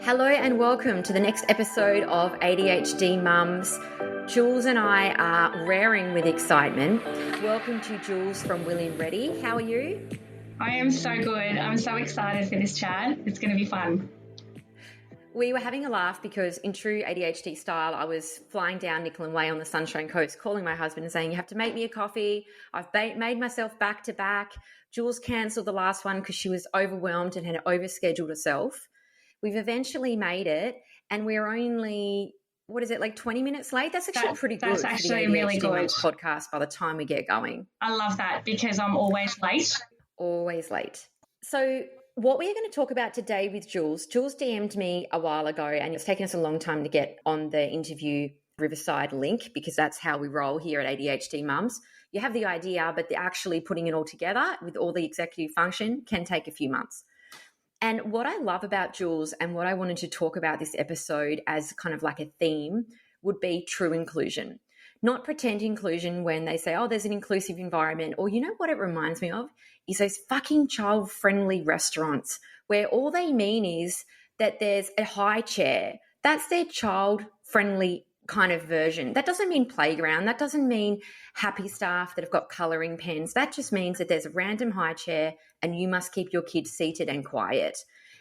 Hello and welcome to the next episode of ADHD Mums. Jules and I are raring with excitement. Welcome to Jules from William Reddy. How are you? I am so good. I'm so excited for this chat. It's going to be fun. We were having a laugh because in true ADHD style, I was flying down Nicholson Way on the Sunshine Coast, calling my husband and saying, you have to make me a coffee. I've made myself back to back. Jules cancelled the last one because she was overwhelmed and had overscheduled herself. We've eventually made it and we're only, 20 minutes late? That's actually pretty good. That's actually for the ADHD really good. Mums podcast by the time we get going. I love that because I'm always late. Always late. So what we are going to talk about today with Jules DM'd me a while ago and it's taken us a long time to get on the interview Riverside link because that's how we roll here at ADHD Mums. You have the idea, but actually putting it all together with all the executive function can take a few months. And what I love about Jules and what I wanted to talk about this episode as kind of like a theme would be true inclusion. Not pretend inclusion when they say, oh, there's an inclusive environment, or you know what it reminds me of is those fucking child-friendly restaurants where all they mean is that there's a high chair. That's their child-friendly kind of version. That doesn't mean playground. That doesn't mean happy staff that have got colouring pens. That just means that there's a random high chair and you must keep your kids seated and quiet.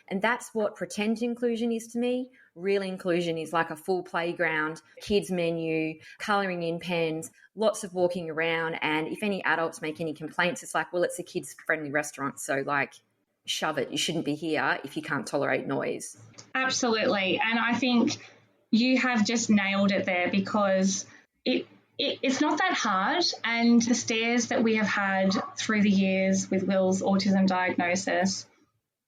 And that's what pretend inclusion is to me. Real inclusion is like a full playground, kids menu, colouring in pens, lots of walking around. And if any adults make any complaints, it's like, well, it's a kids-friendly restaurant. So like, shove it. You shouldn't be here if you can't tolerate noise. Absolutely. And I think you have just nailed it there because it's not that hard. And the stares that we have had through the years with Will's autism diagnosis,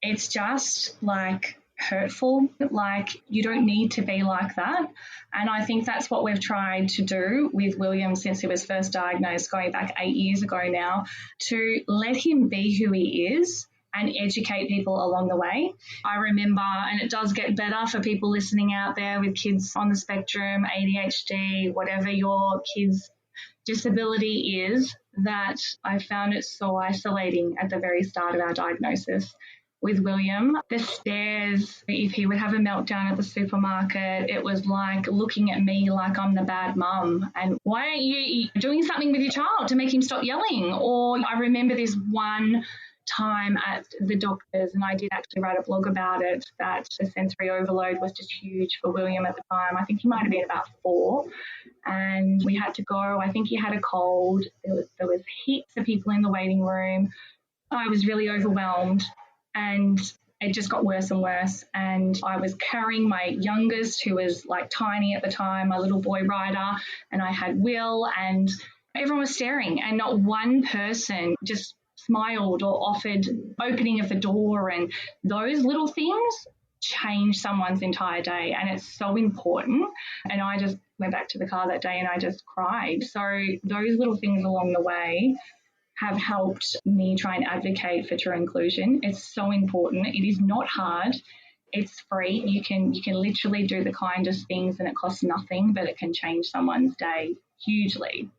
it's just like hurtful. Like you don't need to be like that. And I think that's what we've tried to do with William since he was first diagnosed, going back 8 years ago now, to let him be who he is and educate people along the way. I remember, and it does get better for people listening out there with kids on the spectrum, ADHD, whatever your kid's disability is, that I found it so isolating at the very start of our diagnosis. With William, the stares, if he would have a meltdown at the supermarket, it was like looking at me like I'm the bad mum. And why aren't you doing something with your child to make him stop yelling? Or I remember this one time at the doctor's, and I did actually write a blog about it, that the sensory overload was just huge for William at the time. I think he might have been about 4 and we had to go. I think he had a cold. There was heaps of people in the waiting room. I was really overwhelmed and it just got worse and worse. And I was carrying my youngest, who was like tiny at the time, my little boy rider, and I had Will, and everyone was staring and not one person just smiled or offered opening of the door, and those little things change someone's entire day, and it's so important. And I just went back to the car that day and I just cried. So those little things along the way have helped me try and advocate for true inclusion. It's so important. It is not hard. It's free. You can literally do the kindest things and it costs nothing, but it can change someone's day hugely.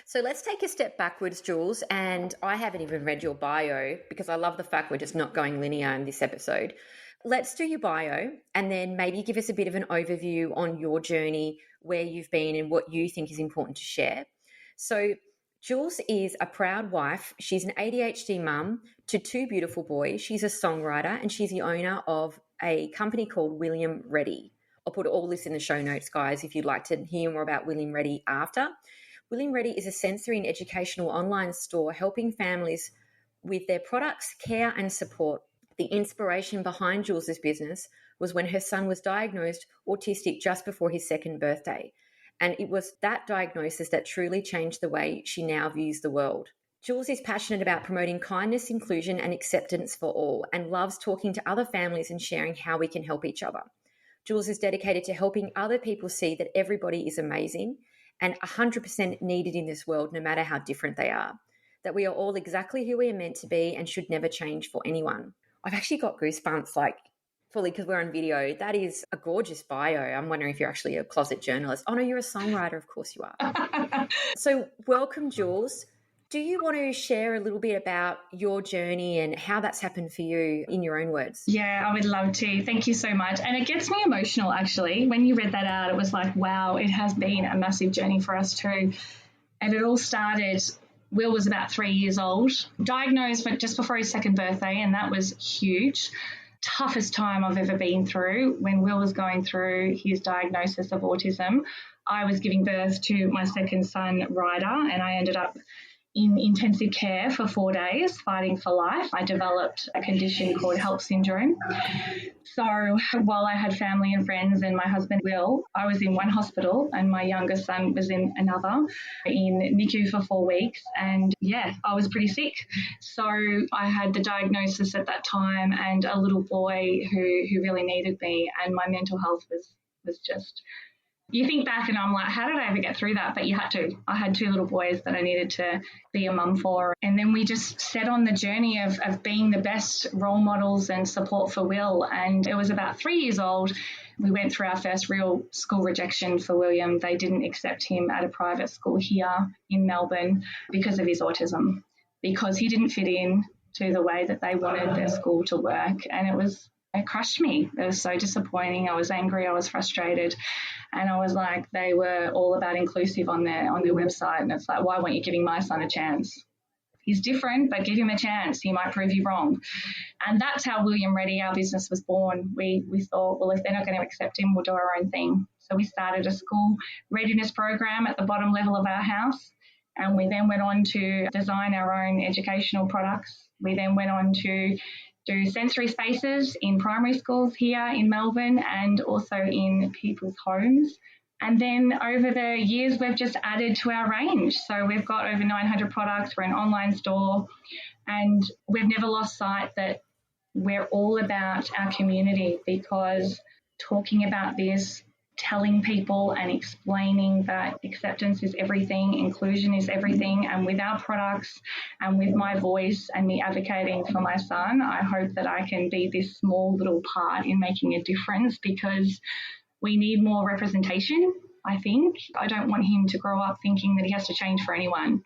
So let's take a step backwards, Jules, and I haven't even read your bio because I love the fact we're just not going linear in this episode. Let's do your bio and then maybe give us a bit of an overview on your journey, where you've been and what you think is important to share. So Jules is a proud wife. She's an ADHD mum to 2 beautiful boys. She's a songwriter and she's the owner of a company called William Reddy. I'll put all this in the show notes, guys, if you'd like to hear more about William Reddy after. William Reddy is a sensory and educational online store helping families with their products, care and support. The inspiration behind Jules's business was when her son was diagnosed autistic just before his 2nd birthday. And it was that diagnosis that truly changed the way she now views the world. Jules is passionate about promoting kindness, inclusion and acceptance for all and loves talking to other families and sharing how we can help each other. Jules is dedicated to helping other people see that everybody is amazing and 100% needed in this world, no matter how different they are, that we are all exactly who we are meant to be and should never change for anyone. I've actually got goosebumps, like fully, because we're on video. That is a gorgeous bio. I'm wondering if you're actually a closet journalist. Oh no, you're a songwriter. Of course you are. So welcome, Jules. Do you want to share a little bit about your journey and how that's happened for you in your own words? Yeah, I would love to. Thank you so much. And it gets me emotional, actually. When you read that out, it was like, wow, it has been a massive journey for us too. And it all started, Will was about 3 years old, diagnosed but just before his second birthday, and that was huge. Toughest time I've ever been through. When Will was going through his diagnosis of autism, I was giving birth to my second son, Ryder, and I ended up in intensive care for 4 days, fighting for life. I developed a condition called HELP syndrome. So while I had family and friends and my husband, Will, I was in one hospital and my youngest son was in another, in NICU for 4 weeks. And yeah, I was pretty sick. So I had the diagnosis at that time and a little boy who really needed me, and my mental health was just... You think back and I'm like, how did I ever get through that? But you had to. I had 2 little boys that I needed to be a mum for. And then we just set on the journey of being the best role models and support for Will. And it was about 3 years old. We went through our first real school rejection for William. They didn't accept him at a private school here in Melbourne because of his autism, because he didn't fit in to the way that they wanted their school to work. And it crushed me. It was so disappointing. I was angry. I was frustrated. And I was like, they were all about inclusive on their website. And it's like, why weren't you giving my son a chance? He's different, but give him a chance. He might prove you wrong. And that's how William Ready, our business, was born. We thought, well, if they're not going to accept him, we'll do our own thing. So we started a school readiness program at the bottom level of our house. And we then went on to design our own educational products. We then went on to do sensory spaces in primary schools here in Melbourne and also in people's homes. And then over the years, we've just added to our range. So we've got over 900 products. We're an online store, and we've never lost sight that we're all about our community, because talking about this, telling people and explaining that acceptance is everything, inclusion is everything, and with our products and with my voice and me advocating for my son, I hope that I can be this small little part in making a difference, because we need more representation, I think. I don't want him to grow up thinking that he has to change for anyone.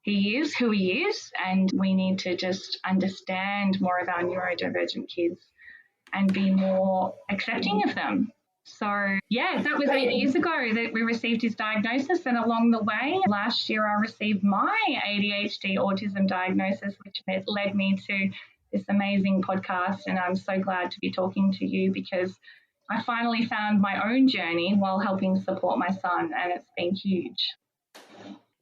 He is who he is, and we need to just understand more of our neurodivergent kids and be more accepting of them. So, yeah, that was 8 years ago that we received his diagnosis. And along the way, last year I received my ADHD autism diagnosis, which led me to this amazing podcast. And I'm so glad to be talking to you, because I finally found my own journey while helping support my son, and it's been huge.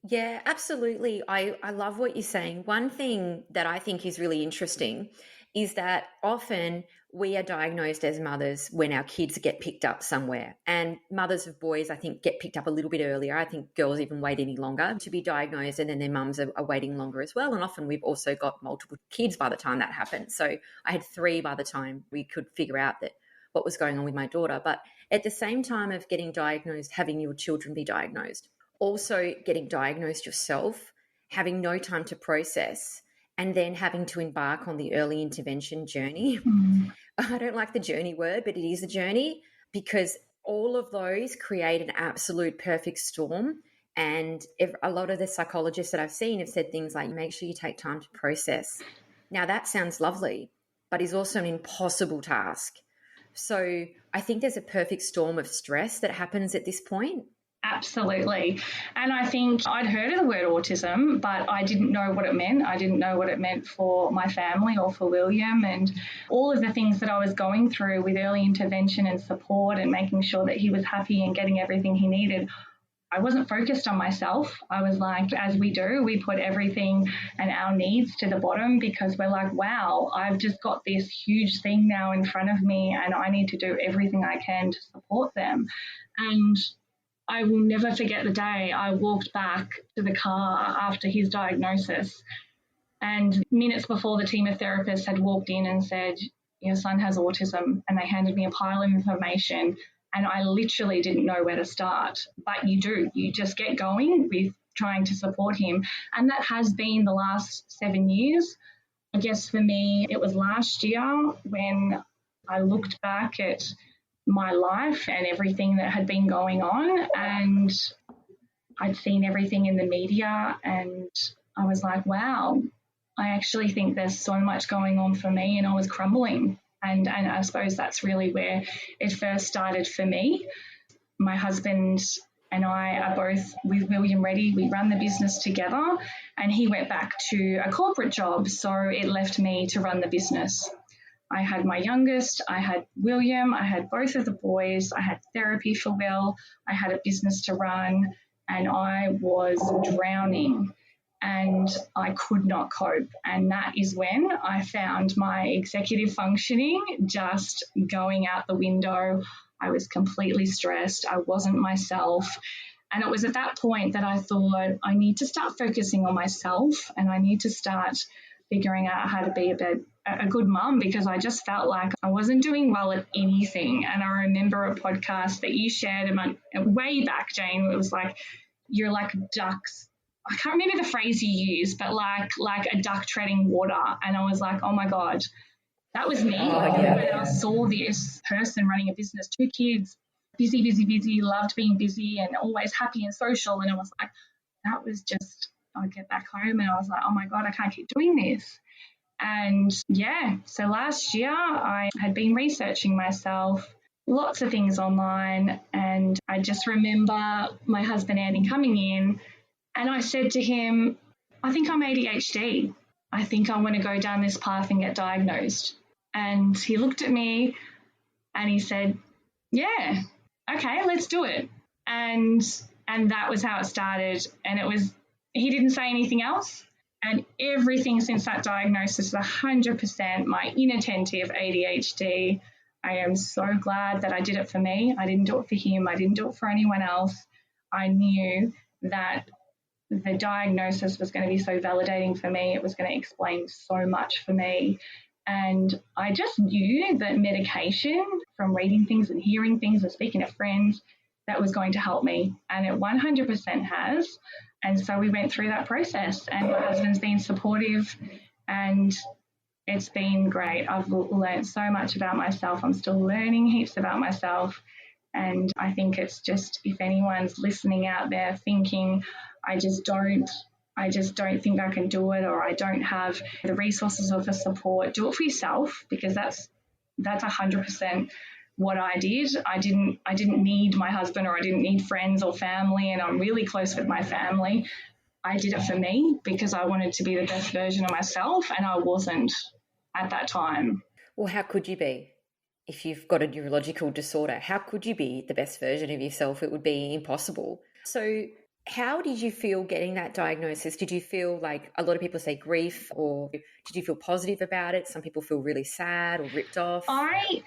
Yeah, absolutely. I love what you're saying. One thing that I think is really interesting is that often we are diagnosed as mothers when our kids get picked up somewhere. And mothers of boys, I think, get picked up a little bit earlier. I think girls even wait any longer to be diagnosed, and then their mums are waiting longer as well. And often we've also got multiple kids by the time that happens. So I had 3 by the time we could figure out that what was going on with my daughter. But at the same time of getting diagnosed, having your children be diagnosed, also getting diagnosed yourself, having no time to process, and then having to embark on the early intervention journey. I don't like the journey word, but it is a journey, because all of those create an absolute perfect storm. And a lot of the psychologists that I've seen have said things like, make sure you take time to process. Now, that sounds lovely, but is also an impossible task. So I think there's a perfect storm of stress that happens at this point. Absolutely. And I think I'd heard of the word autism, but I didn't know what it meant. I didn't know what it meant for my family or for William, and all of the things that I was going through with early intervention and support and making sure that he was happy and getting everything he needed. I wasn't focused on myself. I was like, as we do, we put everything and our needs to the bottom, because we're like, wow, I've just got this huge thing now in front of me and I need to do everything I can to support them. And I will never forget the day I walked back to the car after his diagnosis, and minutes before the team of therapists had walked in and said, your son has autism, and they handed me a pile of information, and I literally didn't know where to start. But you just get going with trying to support him. And that has been the last 7 years. I guess for me, it was last year when I looked back at my life and everything that had been going on, and I'd seen everything in the media, and I was like, wow, I actually think there's so much going on for me, and I was crumbling. And I suppose that's really where it first started for me. My husband and I are both with William Reddy. We run the business together, and he went back to a corporate job, so it left me to run the business. I had my youngest, I had William, I had both of the boys, I had therapy for Will, I had a business to run, and I was drowning and I could not cope. And that is when I found my executive functioning just going out the window. I was completely stressed. I wasn't myself. And it was at that point that I thought, I need to start focusing on myself, and I need to start figuring out how to be a good mum, because I just felt like I wasn't doing well at anything. And I remember a podcast that you shared way back, Jane. It was like, you're like ducks. I can't remember the phrase you used, but like a duck treading water. And I was like, oh my God, that was me. When I saw this person running a business, 2 kids, busy, loved being busy and always happy and social. And I was like, that was just, I get back home and I was like, oh my God, I can't keep doing this. And so last year I had been researching myself, lots of things online. And I just remember my husband, Andy, coming in, and I said to him, I think I'm ADHD. I think I want to go down this path and get diagnosed. And he looked at me and he said, yeah, okay, let's do it. And that was how it started. And he didn't say anything else. And everything since that diagnosis is 100% my inattentive ADHD. I am so glad that I did it for me. I didn't do it for him. I didn't do it for anyone else. I knew that the diagnosis was going to be so validating for me. It was going to explain so much for me. And I just knew that medication, from reading things and hearing things and speaking to friends, that was going to help me. And it 100% has. And so we went through that process, and my husband's been supportive, and it's been great. I've learned so much about myself. I'm still learning heaps about myself. And I think it's just, if anyone's listening out there thinking, I just don't think I can do it, or I don't have the resources or the support, do it for yourself, because that's 100% what I did. I didn't need my husband, or I didn't need friends or family, and I'm really close with my family. I did it for me because I wanted to be the best version of myself, and I wasn't at that time. Well, how could you be? If you've got a neurological disorder, how could you be the best version of yourself? It would be impossible. So how did you feel getting that diagnosis? Did you feel like, a lot of people say grief, or did you feel positive about it? Some people feel really sad or ripped off. I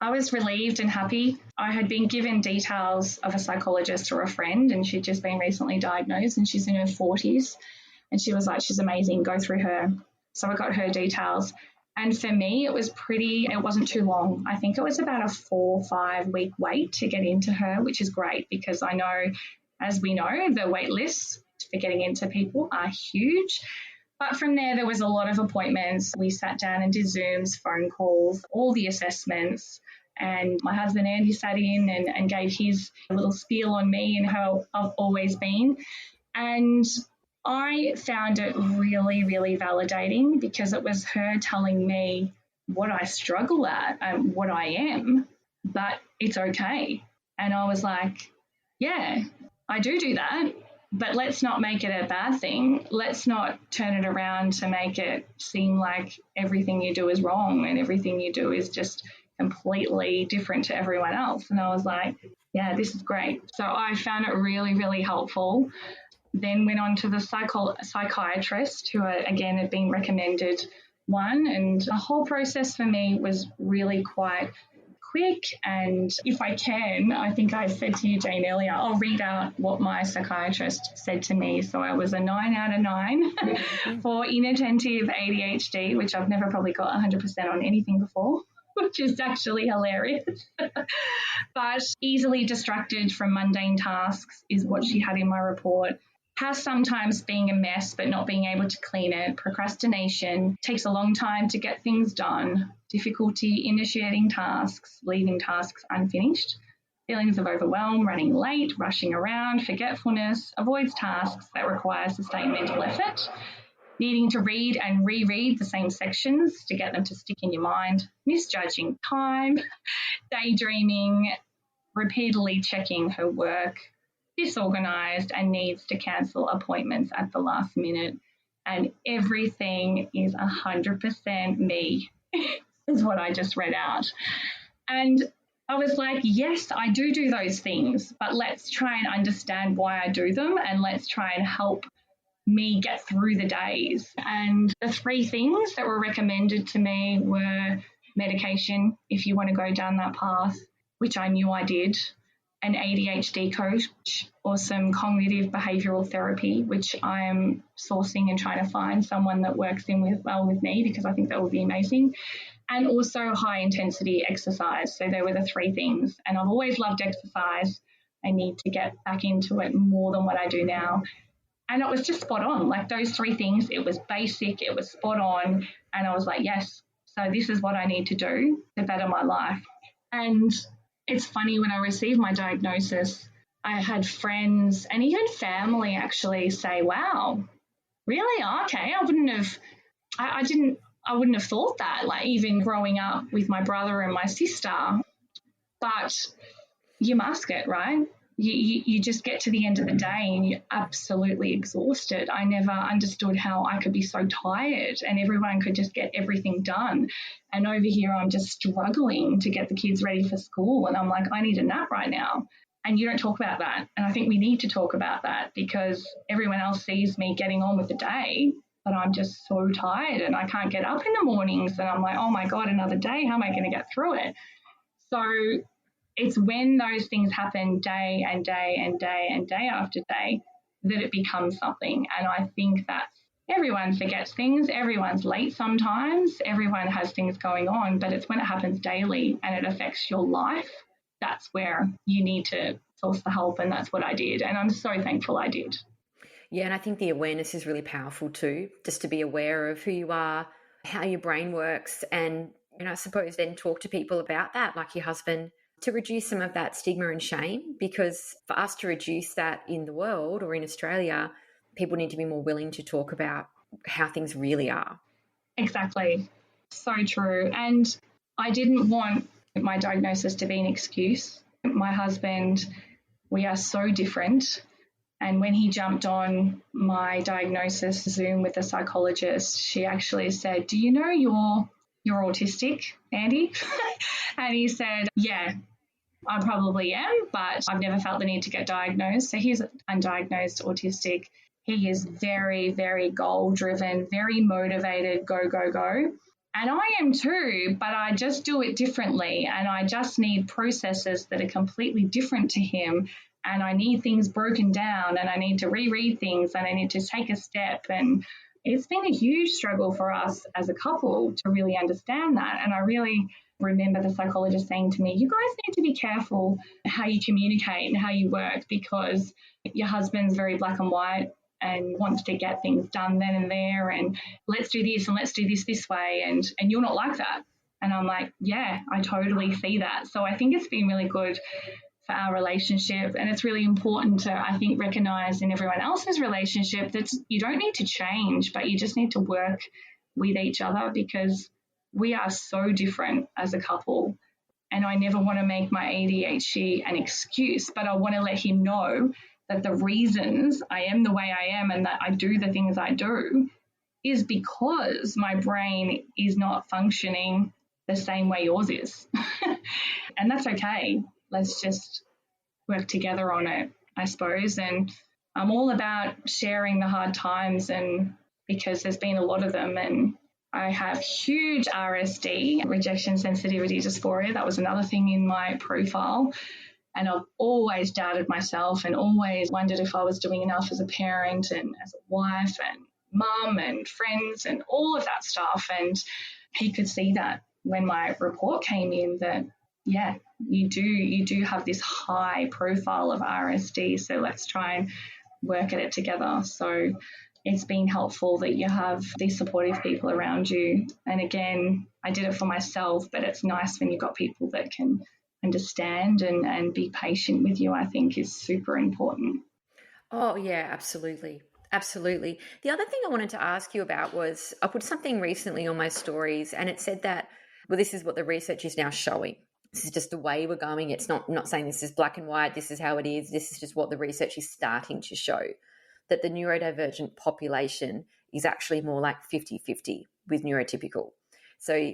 was relieved and happy. I had been given details of a psychologist or a friend, and she'd just been recently diagnosed, and she's in her 40s. And she was like, she's amazing, go through her. So I got her details. And for me, it wasn't too long. I think it was about a 4 or 5 week wait to get into her, which is great, because I know, as we know, the wait lists for getting into people are huge. But from there was a lot of appointments. We sat down and did Zooms, phone calls, all the assessments. And my husband, Andy, sat in and gave his little spiel on me and how I've always been. And I found it really, really validating, because it was her telling me what I struggle at and what I am, but it's okay. And I was like, yeah, I do that, but let's not make it a bad thing. Let's not turn it around to make it seem like everything you do is wrong and everything you do is just completely different to everyone else. And I was like, yeah, this is great. So I found it really, really helpful. Then went on to the psychiatrist, who again had been recommended one, and the whole process for me was really quite quick. And if I can, I think I said to you, Jane, earlier, I'll read out what my psychiatrist said to me. So I was a 9 out of 9 for inattentive ADHD, which I've never probably got 100% on anything before, which is actually hilarious. But easily distracted from mundane tasks is what she had in my report. Has sometimes being a mess but not being able to clean it, procrastination, takes a long time to get things done, difficulty initiating tasks, leaving tasks unfinished, feelings of overwhelm, running late, rushing around, forgetfulness, avoids tasks that require sustained mental effort, needing to read and reread the same sections to get them to stick in your mind, misjudging time, daydreaming, repeatedly checking her work, disorganised and needs to cancel appointments at the last minute. And everything is 100% me, is what I just read out. And I was like, yes, I do those things, but let's try and understand why I do them, and let's try and help me get through the days. And the 3 things that were recommended to me were medication, if you want to go down that path, which I knew I did, an ADHD coach, or some cognitive behavioural therapy, which I am sourcing and trying to find someone that works in with me, because I think that would be amazing. And also high intensity exercise. So they were the 3 things. And I've always loved exercise. I need to get back into it more than what I do now. And it was just spot on. Like those 3 things, it was basic, it was spot on. And I was like, yes, so this is what I need to do to better my life. And it's funny, when I received my diagnosis, I had friends and even family actually say, wow, really? Okay, I wouldn't have thought that, like even growing up with my brother and my sister. But you mask it, right? You just get to the end of the day and you're absolutely exhausted. I never understood how I could be so tired and everyone could just get everything done. And over here, I'm just struggling to get the kids ready for school. And I'm like, I need a nap right now. And you don't talk about that. And I think we need to talk about that, because everyone else sees me getting on with the day, but I'm just so tired and I can't get up in the mornings. And I'm like, oh my God, another day. How am I going to get through it? So it's when those things happen day and day and day and day after day that it becomes something. And I think that everyone forgets things. Everyone's late sometimes. Everyone has things going on, but it's when it happens daily and it affects your life, that's where you need to source the help. And that's what I did. And I'm so thankful I did. Yeah, and I think the awareness is really powerful too, just to be aware of who you are, how your brain works, and, I suppose then talk to people about that, like your husband, to reduce some of that stigma and shame, because for us to reduce that in the world or in Australia, people need to be more willing to talk about how things really are. Exactly. So true. And I didn't want my diagnosis to be an excuse. My husband, we are so different. And when he jumped on my diagnosis Zoom with the psychologist, she actually said, do you know you're autistic, Andy? And he said, yeah, I probably am, but I've never felt the need to get diagnosed. So he's undiagnosed autistic. He is very, very goal-driven, very motivated, go, go, go. And I am too, but I just do it differently. And I just need processes that are completely different to him. And I need things broken down, and I need to reread things, and I need to take a step. And it's been a huge struggle for us as a couple to really understand that. And I really remember the psychologist saying to me, you guys need to be careful how you communicate and how you work, because your husband's very black and white and wants to get things done then and there, and let's do this and let's do this way, and you're not like that. And I'm like, yeah, I totally see that. So I think it's been really good for our relationship, and it's really important to, I think, recognize in everyone else's relationship that you don't need to change, but you just need to work with each other, because we are so different as a couple. And I never want to make my ADHD an excuse, but I want to let him know that the reasons I am the way I am and that I do the things I do is because my brain is not functioning the same way yours is. And that's okay. Let's just work together on it, I suppose. And I'm all about sharing the hard times, and because there's been a lot of them, and I have huge RSD, rejection sensitivity dysphoria. That was another thing in my profile. And I've always doubted myself and always wondered if I was doing enough as a parent and as a wife and mum and friends and all of that stuff. And he could see that when my report came in, that, yeah, you do have this high profile of RSD. So let's try and work at it together. So it's been helpful that you have these supportive people around you. And again, I did it for myself, but it's nice when you've got people that can understand and be patient with you, I think is super important. Oh, yeah, absolutely. Absolutely. The other thing I wanted to ask you about was I put something recently on my stories and it said that, well, this is what the research is now showing. This is just the way we're going. It's not saying this is black and white. This is how it is. This is just what the research is starting to show, that the neurodivergent population is actually more like 50-50 with neurotypical. So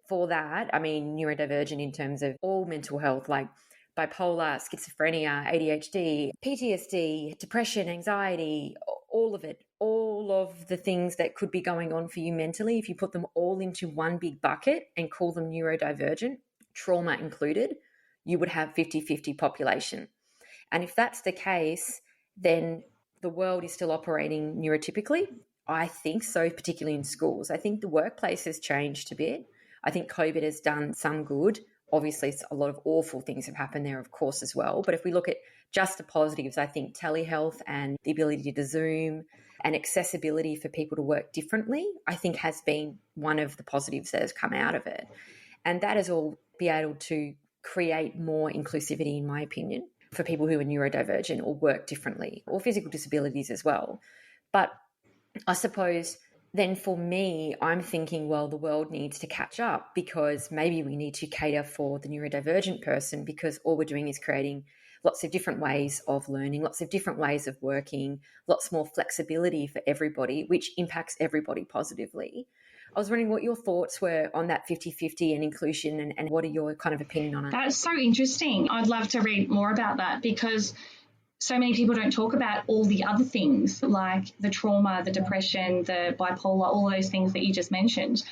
for that, I mean, neurodivergent in terms of all mental health, like bipolar, schizophrenia, ADHD, PTSD, depression, anxiety, all of it, all of the things that could be going on for you mentally, if you put them all into one big bucket and call them neurodivergent, trauma included, you would have 50-50 population. And if that's the case, then the world is still operating neurotypically. I think so, particularly in schools. I think the workplace has changed a bit. I think COVID has done some good. Obviously, a lot of awful things have happened there, of course, as well. But if we look at just the positives, I think telehealth and the ability to Zoom and accessibility for people to work differently, I think has been one of the positives that has come out of it. And that has all be able to create more inclusivity, in my opinion, for people who are neurodivergent or work differently, or physical disabilities as well. But I suppose then for me, I'm thinking, well, the world needs to catch up because maybe we need to cater for the neurodivergent person because all we're doing is creating lots of different ways of learning, lots of different ways of working, lots more flexibility for everybody, which impacts everybody positively. I was wondering what your thoughts were on that 50-50 and inclusion and what are your kind of opinion on it? That's so interesting. I'd love to read more about that because so many people don't talk about all the other things like the trauma, the depression, the bipolar, all those things that you just mentioned.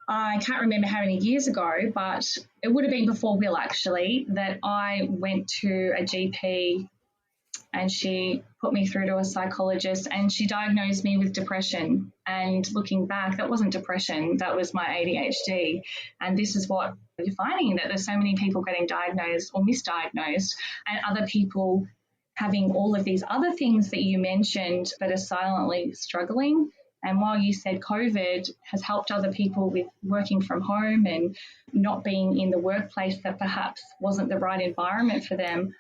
I can't remember how many years ago, but it would have been before Will actually, that I went to a GP and she put me through to a psychologist and she diagnosed me with depression. And looking back, that wasn't depression, that was my ADHD. And this is what you're finding, that there's so many people getting diagnosed or misdiagnosed and other people having all of these other things that you mentioned but are silently struggling. And while you said COVID has helped other people with working from home and not being in the workplace that perhaps wasn't the right environment for them,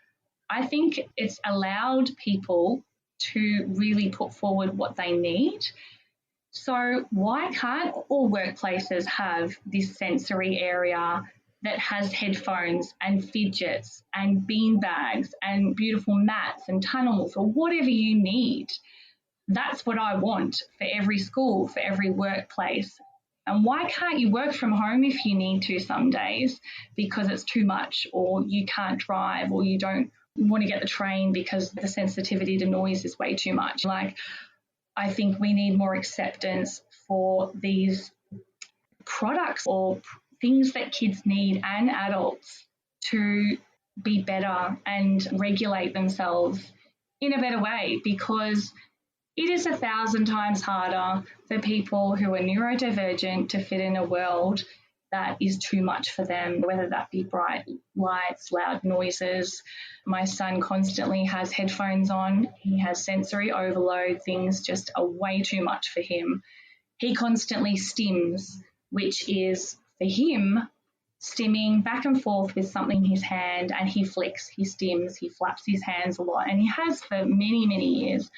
I think it's allowed people to really put forward what they need. So why can't all workplaces have this sensory area that has headphones and fidgets and bean bags and beautiful mats and tunnels or whatever you need? That's what I want for every school, for every workplace. And why can't you work from home if you need to some days because it's too much or you can't drive or you don't want to get the train because the sensitivity to noise is way too much? Like, I think we need more acceptance for these products or things that kids need and adults to be better and regulate themselves in a better way, because it is 1,000 times harder for people who are neurodivergent to fit in a world that is too much for them, whether that be bright lights, loud noises. My son constantly has headphones on. He has sensory overload. Things just are way too much for him. He constantly stims, which is for him stimming back and forth with something in his hand, and he flicks, he stims, he flaps his hands a lot, and he has for many, many years.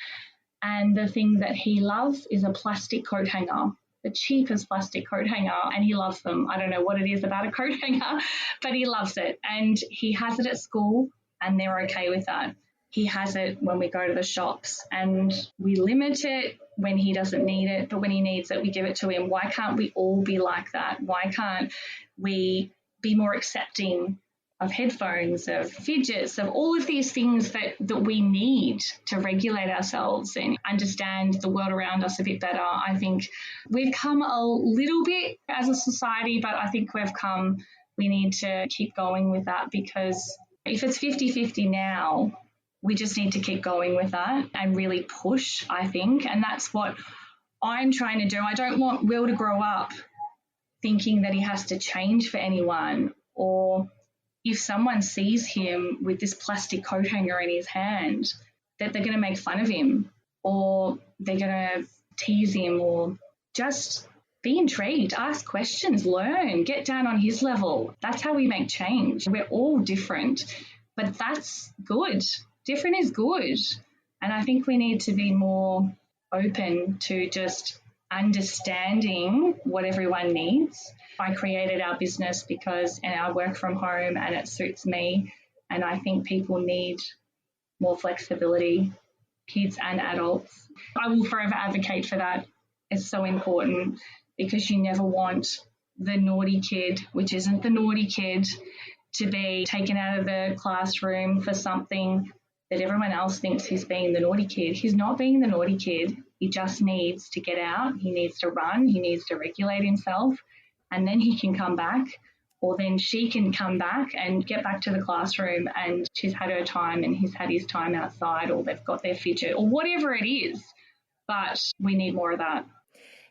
And the thing that he loves is a plastic coat hanger, the cheapest plastic coat hanger, and he loves them. I don't know what it is about a coat hanger, but he loves it. And he has it at school, and they're okay with that. He has it when we go to the shops, and we limit it when he doesn't need it, but when he needs it, we give it to him. Why can't we all be like that? Why can't we be more accepting of headphones, of fidgets, of all of these things that we need to regulate ourselves and understand the world around us a bit better? I think we've come a little bit as a society, but I think we need to keep going with that, because if it's 50-50 now, we just need to keep going with that and really push, I think. And that's what I'm trying to do. I don't want Will to grow up thinking that he has to change for anyone, or if someone sees him with this plastic coat hanger in his hand, that they're going to make fun of him or they're going to tease him or just be intrigued, ask questions, learn, get down on his level. That's how we make change. We're all different, but that's good. Different is good. And I think we need to be more open to just understanding what everyone needs. I created our business because I work from home and it suits me. And I think people need more flexibility, kids and adults. I will forever advocate for that. It's so important because you never want the naughty kid, which isn't the naughty kid, to be taken out of the classroom for something that everyone else thinks he's being the naughty kid. He's not being the naughty kid. He just needs to get out. He needs to run. He needs to regulate himself. And then he can come back, or then she can come back and get back to the classroom and she's had her time and he's had his time outside, or they've got their fidget or whatever it is. But we need more of that.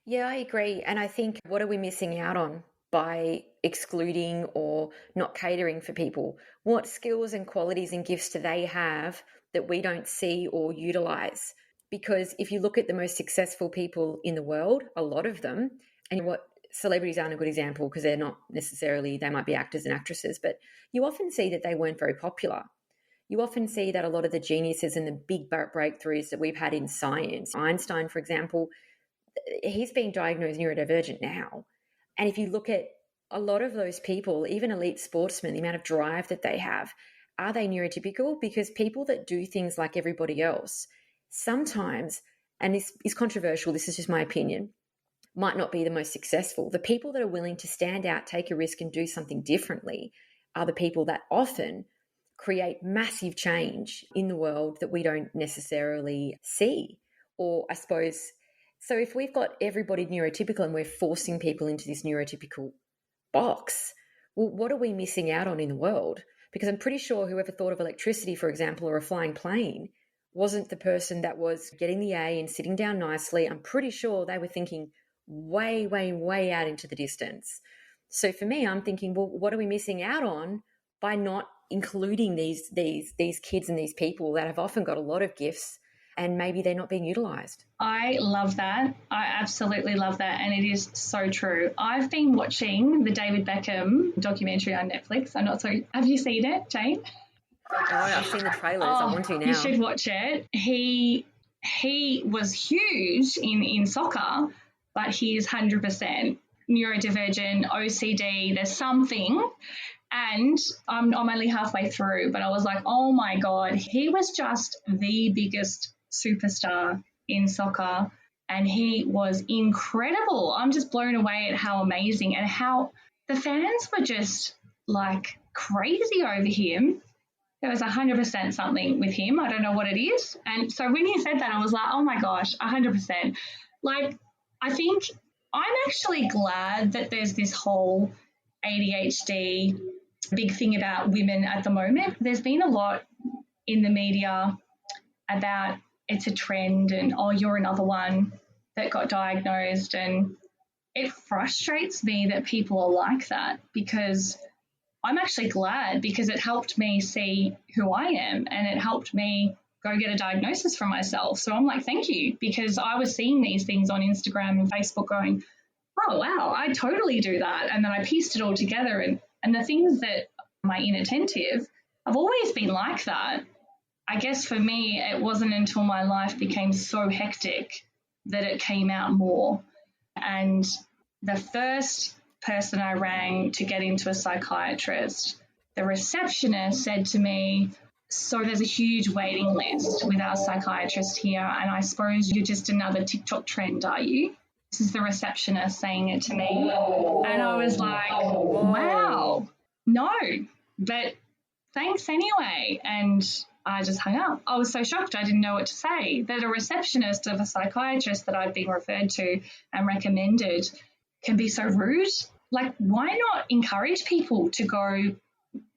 Yeah, I agree. And I think, what are we missing out on by excluding or not catering for people? What skills and qualities and gifts do they have that we don't see or utilize? Because if you look at the most successful people in the world, a lot of them, and what celebrities aren't a good example because they're not necessarily, they might be actors and actresses, but you often see that they weren't very popular. You often see that a lot of the geniuses and the big breakthroughs that we've had in science, Einstein, for example, he's been diagnosed neurodivergent now. And if you look at a lot of those people, even elite sportsmen, the amount of drive that they have, are they neurotypical? Because people that do things like everybody else, sometimes, and this is controversial, this is just my opinion, might not be the most successful. The people that are willing to stand out, take a risk and do something differently are the people that often create massive change in the world that we don't necessarily see. Or I suppose, so if we've got everybody neurotypical and we're forcing people into this neurotypical box, well, what are we missing out on in the world? Because I'm pretty sure whoever thought of electricity, for example, or a flying plane wasn't the person that was getting the A and sitting down nicely. I'm pretty sure they were thinking way, way, way out into the distance. So for me, I'm thinking, well, what are we missing out on by not including these kids and these people that have often got a lot of gifts and maybe they're not being utilised? I love that. I absolutely love that. And it is so true. I've been watching the David Beckham documentary on Netflix. Have you seen it, Jane? Oh, I've seen the trailers. I want to now. You should watch it. He was huge in soccer, but he is 100% neurodivergent, OCD. There's something. And I'm only halfway through, but I was like, oh my God, he was just the biggest superstar in soccer and he was incredible. I'm just blown away at how amazing and how the fans were just like crazy over him. There was 100% something with him. I don't know what it is. And so when he said that, I was like, oh my gosh, 100%. Like, I think I'm actually glad that there's this whole ADHD big thing about women at the moment. There's been a lot in the media about it's a trend and, oh, you're another one that got diagnosed. And it frustrates me that people are like that, because I'm actually glad, because it helped me see who I am and it helped me go get a diagnosis for myself. So I'm like, thank you, because I was seeing these things on Instagram and Facebook going, oh, wow, I totally do that. And then I pieced it all together. And the things that my inattentive, I've always been like that. I guess for me, it wasn't until my life became so hectic that it came out more. And the first person I rang to get into a psychiatrist, the receptionist said to me, so there's a huge waiting list with our psychiatrist here, and I suppose you're just another TikTok trend, are you? This is the receptionist saying it to me. And I was like, wow, no, but thanks anyway. And I just hung up. I was so shocked. I didn't know what to say. That a receptionist of a psychiatrist that I'd been referred to and recommended can be so rude. Like, why not encourage people to go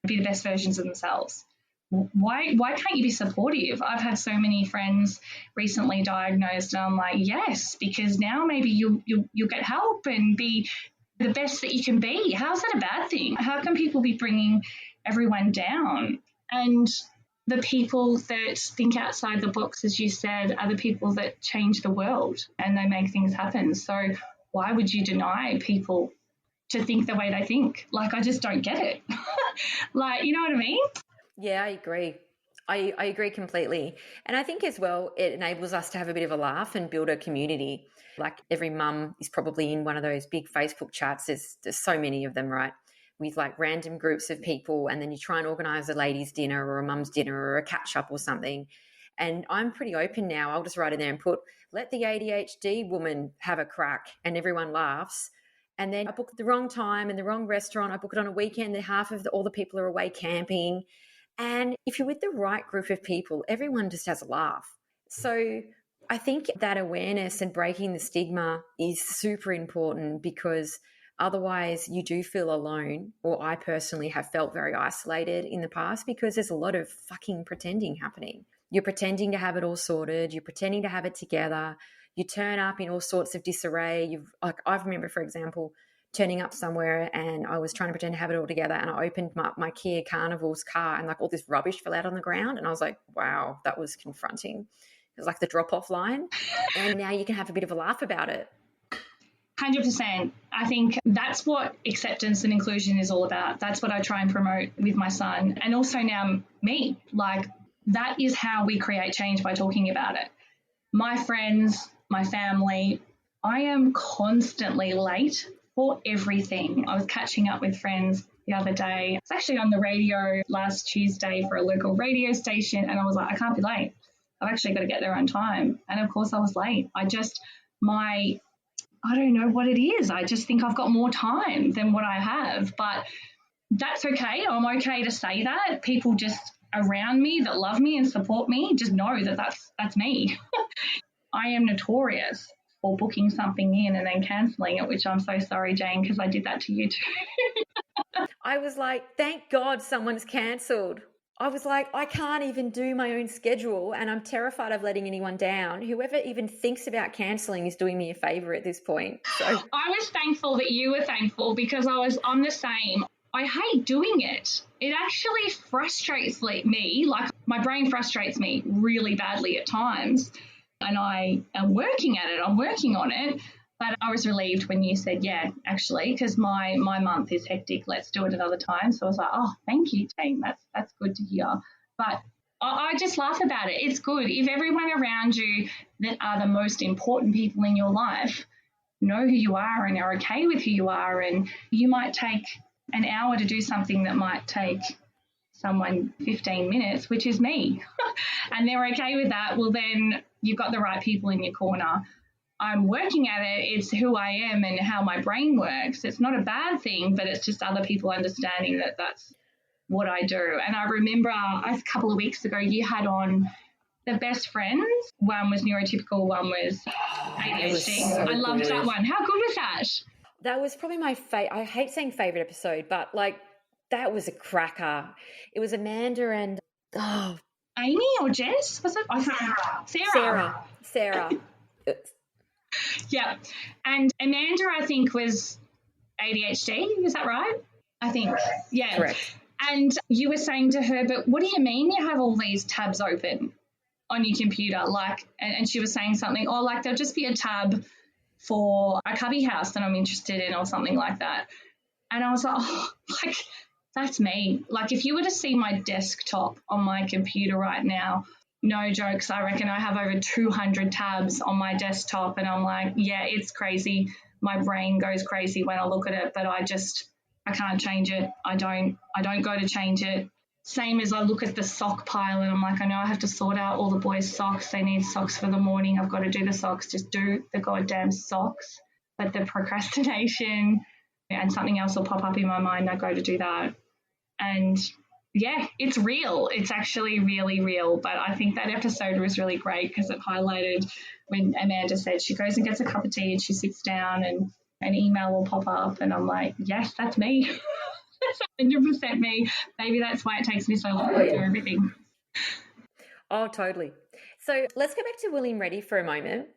be the best versions of themselves? Why can't you be supportive? I've had so many friends recently diagnosed, and I'm like, yes, because now maybe you'll get help and be the best that you can be. How's that a bad thing? How can people be bringing everyone down? And the people that think outside the box, as you said, are the people that change the world and they make things happen. So why would you deny people to think the way they think? Like, I just don't get it. Like, you know what I mean? Yeah, I agree. I agree completely. And I think as well, it enables us to have a bit of a laugh and build a community. Like every mum is probably in one of those big Facebook chats. There's so many of them, right? With like random groups of people. And then you try and organise a ladies' dinner or a mum's dinner or a catch up or something. And I'm pretty open now. I'll just write in there and put, let the ADHD woman have a crack, and everyone laughs. And then I book the wrong time and the wrong restaurant. I book it on a weekend that all the people are away camping. And if you're with the right group of people, everyone just has a laugh. So I think that awareness and breaking the stigma is super important, because otherwise you do feel alone, or I personally have felt very isolated in the past, because there's a lot of fucking pretending happening. You're pretending to have it all sorted. You're pretending to have it together. You turn up in all sorts of disarray. I remember, for example, turning up somewhere and I was trying to pretend to have it all together, and I opened my Kia Carnival's car and like all this rubbish fell out on the ground, and I was like, wow, that was confronting. It was like the drop-off line, and now you can have a bit of a laugh about it. 100%. I think that's what acceptance and inclusion is all about. That's what I try and promote with my son, and also now me. Like, that is how we create change, by talking about it. My friends, my family, I am constantly late for everything. I was catching up with friends the other day. It's actually on the radio last Tuesday for a local radio station, and I was like, I can't be late. I've actually got to get there on time. And of course I was late. I don't know what it is. I just think I've got more time than what I have, but that's okay. I'm okay to say that. People just around me that love me and support me just know that that's me. I am notorious for booking something in and then cancelling it, which I'm so sorry, Jane, because I did that to you too. I was like, thank God someone's cancelled. I was like, I can't even do my own schedule, and I'm terrified of letting anyone down. Whoever even thinks about cancelling is doing me a favour at this point. So I was thankful that you were thankful, because I'm the same. I hate doing it. It actually frustrates me. Like, my brain frustrates me really badly at times, and I am working at it. I'm working on it. But I was relieved when you said, yeah, actually, because my month is hectic. Let's do it another time. So I was like, oh, thank you, team. That's good to hear. But I just laugh about it. It's good. If everyone around you that are the most important people in your life know who you are and are okay with who you are, and you might take an hour to do something that might take someone 15 minutes, which is me, and they're okay with that, well, then you've got the right people in your corner. I'm working at it. It's who I am and how my brain works. It's not a bad thing, but it's just other people understanding that that's what I do. And I remember a couple of weeks ago, you had on the best friends. One was neurotypical, one was ADHD. So I loved good. that one. How good was that? That was probably my I hate saying favourite episode, but like that was a cracker. It was Amanda and Amy or Jess? Was it? Sarah. Yeah. And Amanda, I think, was ADHD. Is that right? I think. Yeah. Correct. And you were saying to her, but what do you mean you have all these tabs open on your computer? Like, and she was saying something, like there'll just be a tab for a cubby house that I'm interested in or something like that. And I was like, that's me. Like, if you were to see my desktop on my computer right now, no jokes, I reckon I have over 200 tabs on my desktop, and I'm like, yeah, it's crazy. My brain goes crazy when I look at it, but I can't change it. I don't go to change it. Same as I look at the sock pile and I'm like, I know I have to sort out all the boys' socks. They need socks for the morning. I've got to do the socks. Just do the goddamn socks. But the procrastination and something else will pop up in my mind. I go to do that. And yeah, it's real. It's actually really real. But I think that episode was really great because it highlighted when Amanda said she goes and gets a cup of tea and she sits down and an email will pop up. And I'm like, yes, that's me. That's 100% me. Maybe that's why it takes me so long to do everything. Oh, totally. So let's go back to William Reddy for a moment.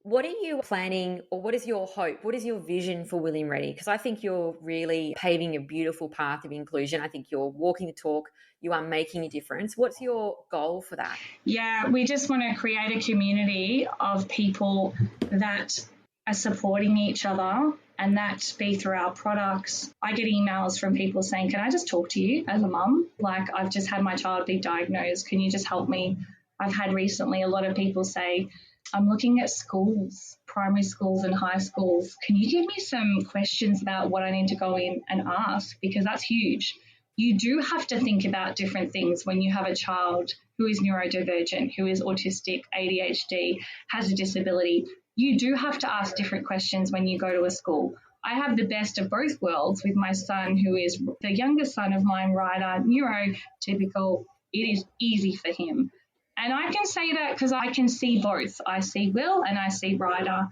What are you planning, or what is your hope? What is your vision for William Reddy? Because I think you're really paving a beautiful path of inclusion. I think you're walking the talk. You are making a difference. What's your goal for that? Yeah, we just want to create a community of people that are supporting each other, and that be through our products. I get emails from people saying, can I just talk to you as a mum? Like, I've just had my child be diagnosed. Can you just help me? I've had recently a lot of people say, I'm looking at schools, primary schools and high schools. Can you give me some questions about what I need to go in and ask? Because that's huge. You do have to think about different things when you have a child who is neurodivergent, who is autistic, ADHD, has a disability. You do have to ask different questions when you go to a school. I have the best of both worlds with my son, who is the youngest son of mine, Ryder, neurotypical. It is easy for him. And I can say that because I can see both. I see Will and I see Ryder,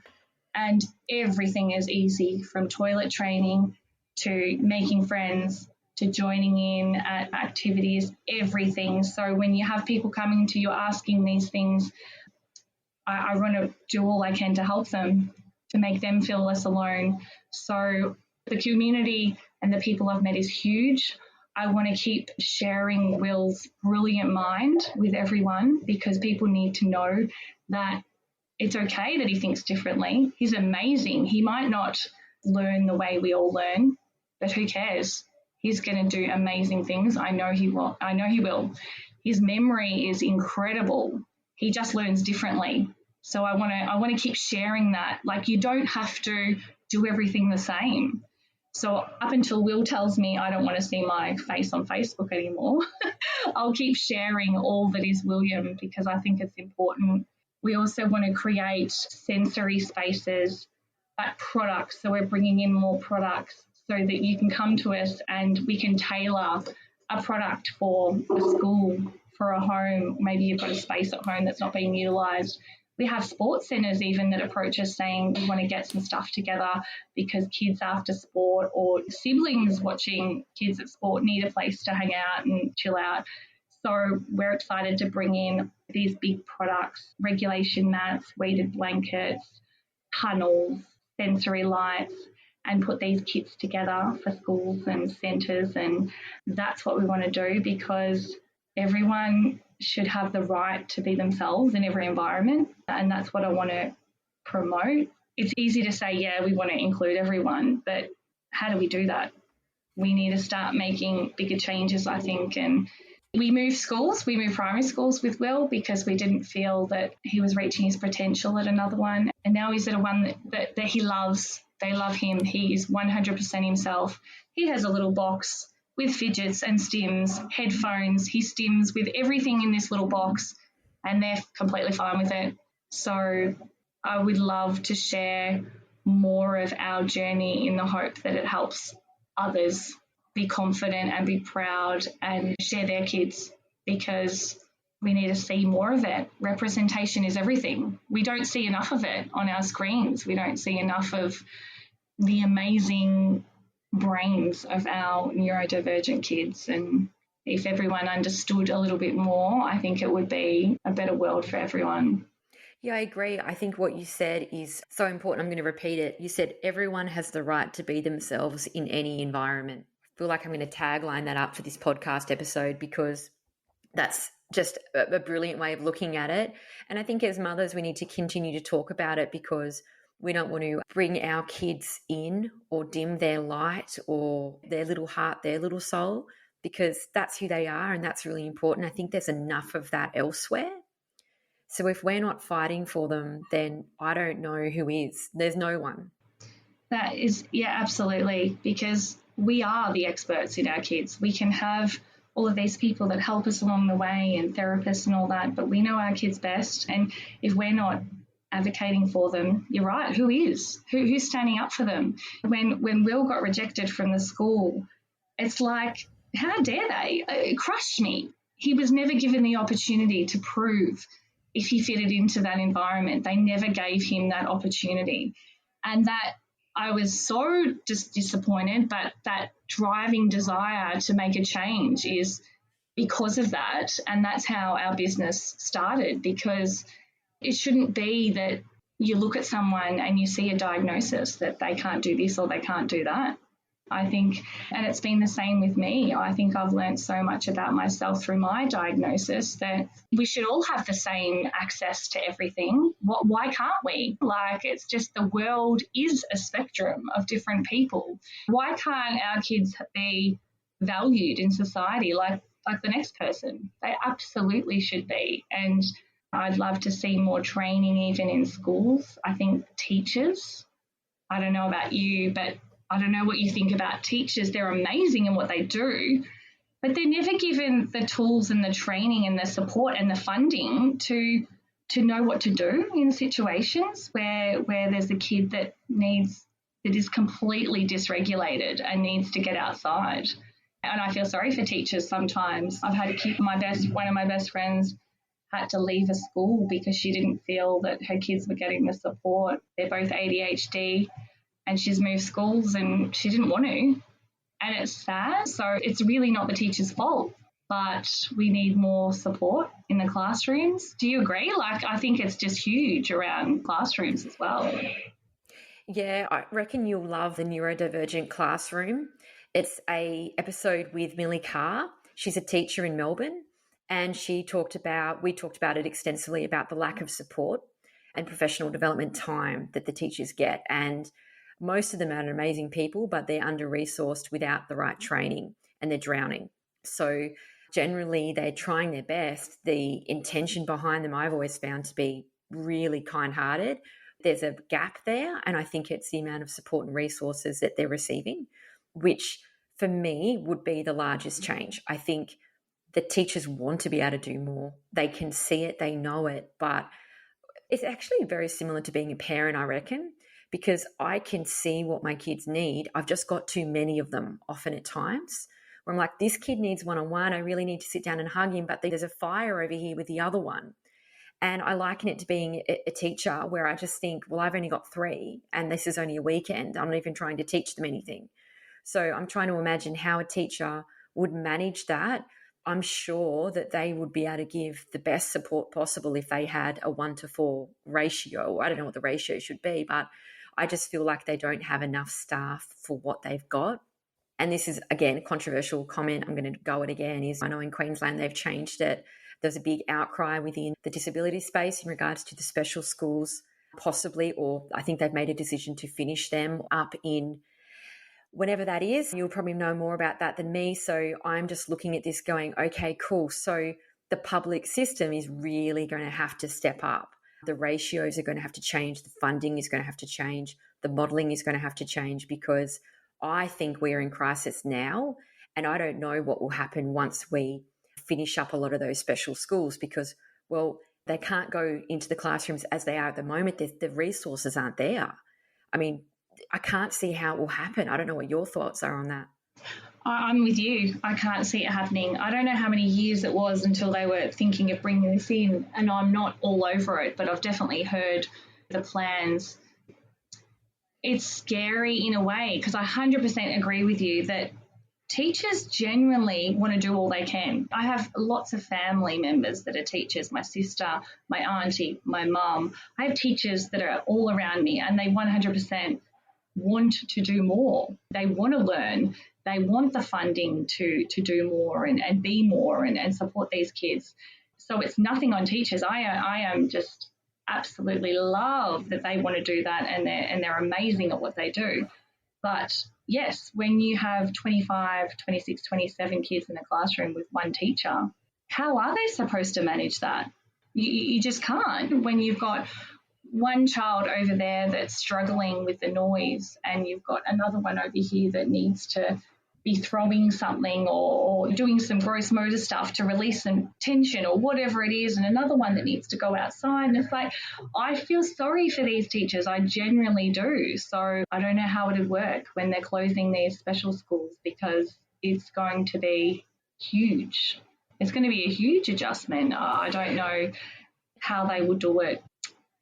and everything is easy, from toilet training to making friends to joining in at activities, everything. So when you have people coming to you asking these things, I want to do all I can to help them, to make them feel less alone. So the community and the people I've met is huge. I want to keep sharing Will's brilliant mind with everyone, because people need to know that it's okay that he thinks differently. He's amazing. He might not learn the way we all learn, but who cares? He's going to do amazing things. I know he will. His memory is incredible. He just learns differently. So I want to keep sharing that. Like, you don't have to do everything the same. So up until Will tells me I don't want to see my face on Facebook anymore, I'll keep sharing all that is William, because I think it's important. We also want to create sensory spaces, but products. So we're bringing in more products so that you can come to us and we can tailor a product for a school, for a home. Maybe you've got a space at home that's not being utilised. We have sports centres even that approach us saying we want to get some stuff together because kids after sport or siblings watching kids at sport need a place to hang out and chill out. So we're excited to bring in these big products, regulation mats, weighted blankets, tunnels, sensory lights, and put these kits together for schools and centres. And that's what we want to do, because everyone should have the right to be themselves in every environment. And that's what I want to promote. It's easy to say, yeah, we want to include everyone, but how do we do that? We need to start making bigger changes, I think. And we moved primary schools with Will because we didn't feel that he was reaching his potential at another one. And now he's at a one that he loves. They love him. He is 100% himself. He has a little box with fidgets and stims, headphones. He stims with everything in this little box, and they're completely fine with it. So I would love to share more of our journey in the hope that it helps others be confident and be proud and share their kids, because we need to see more of it. Representation is everything. We don't see enough of it on our screens. We don't see enough of the amazing brains of our neurodivergent kids. And if everyone understood a little bit more, I think it would be a better world for everyone. Yeah, I agree. I think what you said is so important. I'm going to repeat it. You said everyone has the right to be themselves in any environment. I feel like I'm going to tagline that up for this podcast episode, because that's just a brilliant way of looking at it. And I think as mothers, we need to continue to talk about it, because we don't want to bring our kids in or dim their light or their little heart, their little soul, because that's who they are, and that's really important. I think there's enough of that elsewhere. So if we're not fighting for them, then I don't know who is. There's no one. That is, yeah, absolutely, because we are the experts in our kids. We can have all of these people that help us along the way and therapists and all that, but we know our kids best. And if we're not advocating for them, you're right, who is? Who's standing up for them? When Will got rejected from the school, it's like, how dare they? It crushed me. He was never given the opportunity to prove if he fitted into that environment. They never gave him that opportunity. And that I was so just disappointed, but that driving desire to make a change is because of that. And that's how our business started, because it shouldn't be that you look at someone and you see a diagnosis that they can't do this or they can't do that. I think, and it's been the same with me. I think I've learned so much about myself through my diagnosis that we should all have the same access to everything. Why can't we? Like, it's just the world is a spectrum of different people. Why can't our kids be valued in society like the next person? They absolutely should be. And I'd love to see more training even in schools. I think teachers, I don't know about you, but I don't know what you think about teachers. They're amazing in what they do, but they're never given the tools and the training and the support and the funding to know what to do in situations where there's a kid that is completely dysregulated and needs to get outside. And I feel sorry for teachers sometimes. I've had to keep one of my best friends had to leave a school because she didn't feel that her kids were getting the support. They're both ADHD. And she's moved schools and she didn't want to. And it's sad. So it's really not the teacher's fault, but we need more support in the classrooms. Do you agree? Like, I think it's just huge around classrooms as well. Yeah, I reckon you'll love the neurodivergent classroom. It's a episode with Millie Carr. She's a teacher in Melbourne, and we talked about it extensively about the lack of support and professional development time that the teachers get. And most of them are amazing people, but they're under-resourced without the right training and they're drowning. So generally they're trying their best. The intention behind them I've always found to be really kind-hearted. There's a gap there, and I think it's the amount of support and resources that they're receiving, which for me would be the largest change. I think the teachers want to be able to do more. They can see it, they know it, but it's actually very similar to being a parent, I reckon, because I can see what my kids need. I've just got too many of them often at times where I'm like, this kid needs one-on-one. I really need to sit down and hug him, but there's a fire over here with the other one. And I liken it to being a teacher where I just think, well, I've only got 3 and this is only a weekend. I'm not even trying to teach them anything. So I'm trying to imagine how a teacher would manage that. I'm sure that they would be able to give the best support possible if they had a 1-to-4 ratio. I don't know what the ratio should be, but I just feel like they don't have enough staff for what they've got. And this is, again, a controversial comment. I'm going to go it again. I know in Queensland they've changed it. There's a big outcry within the disability space in regards to the special schools, possibly, or I think they've made a decision to finish them up in whenever that is. You'll probably know more about that than me. So I'm just looking at this going, okay, cool. So the public system is really going to have to step up. The ratios are going to have to change. The funding is going to have to change. The modelling is going to have to change, because I think we're in crisis now, and I don't know what will happen once we finish up a lot of those special schools, because, well, they can't go into the classrooms as they are at the moment. The resources aren't there. I mean, I can't see how it will happen. I don't know what your thoughts are on that. I'm with you. I can't see it happening. I don't know how many years it was until they were thinking of bringing this in, and I'm not all over it, but I've definitely heard the plans. It's scary in a way, because I 100% agree with you that teachers genuinely want to do all they can. I have lots of family members that are teachers, my sister, my auntie, my mum. I have teachers that are all around me, and they 100% want to do more. They want to learn. They want the funding to do more and be more and support these kids. So it's nothing on teachers. I am just absolutely love that they want to do that, and they're amazing at what they do. But yes, when you have 25, 26, 27 kids in a classroom with one teacher, how are they supposed to manage that? You just can't. When you've got one child over there that's struggling with the noise, and you've got another one over here that needs to be throwing something or doing some gross motor stuff to release some tension or whatever it is, and another one that needs to go outside. And it's like, I feel sorry for these teachers. I genuinely do. So I don't know how it would work when they're closing these special schools, because it's going to be huge. It's going to be a huge adjustment. I don't know how they would do it.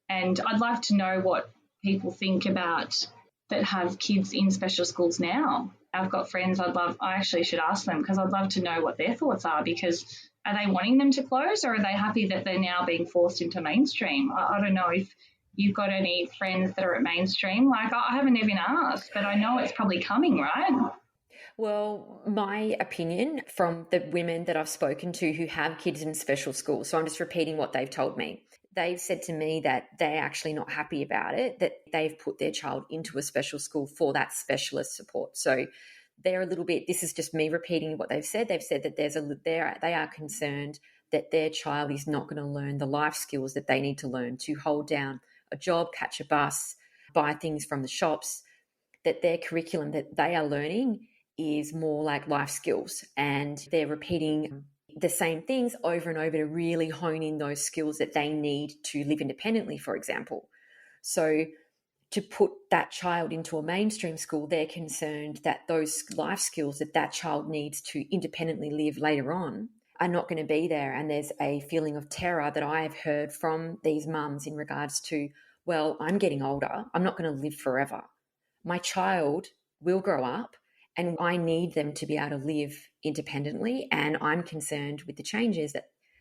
And I'd love to know what people think about that have kids in special schools now. I've got friends I actually should ask them, because I'd love to know what their thoughts are, because are they wanting them to close, or are they happy that they're now being forced into mainstream? I don't know if you've got any friends that are at mainstream. Like, I haven't even asked, but I know it's probably coming, right? Well, my opinion from the women that I've spoken to who have kids in special schools, so I'm just repeating what they've told me. They've said to me that they're actually not happy about it, that they've put their child into a special school for that specialist support. So they're a little bit, this is just me repeating what they've said. They've said that they are concerned that their child is not going to learn the life skills that they need to learn to hold down a job, catch a bus, buy things from the shops, that their curriculum that they are learning is more like life skills, and they're repeating the same things over and over to really hone in those skills that they need to live independently, for example. So to put that child into a mainstream school, they're concerned that those life skills that that child needs to independently live later on are not going to be there. And there's a feeling of terror that I have heard from these mums in regards to, well, I'm getting older. I'm not going to live forever. My child will grow up and I need them to be able to live independently. And I'm concerned with the changes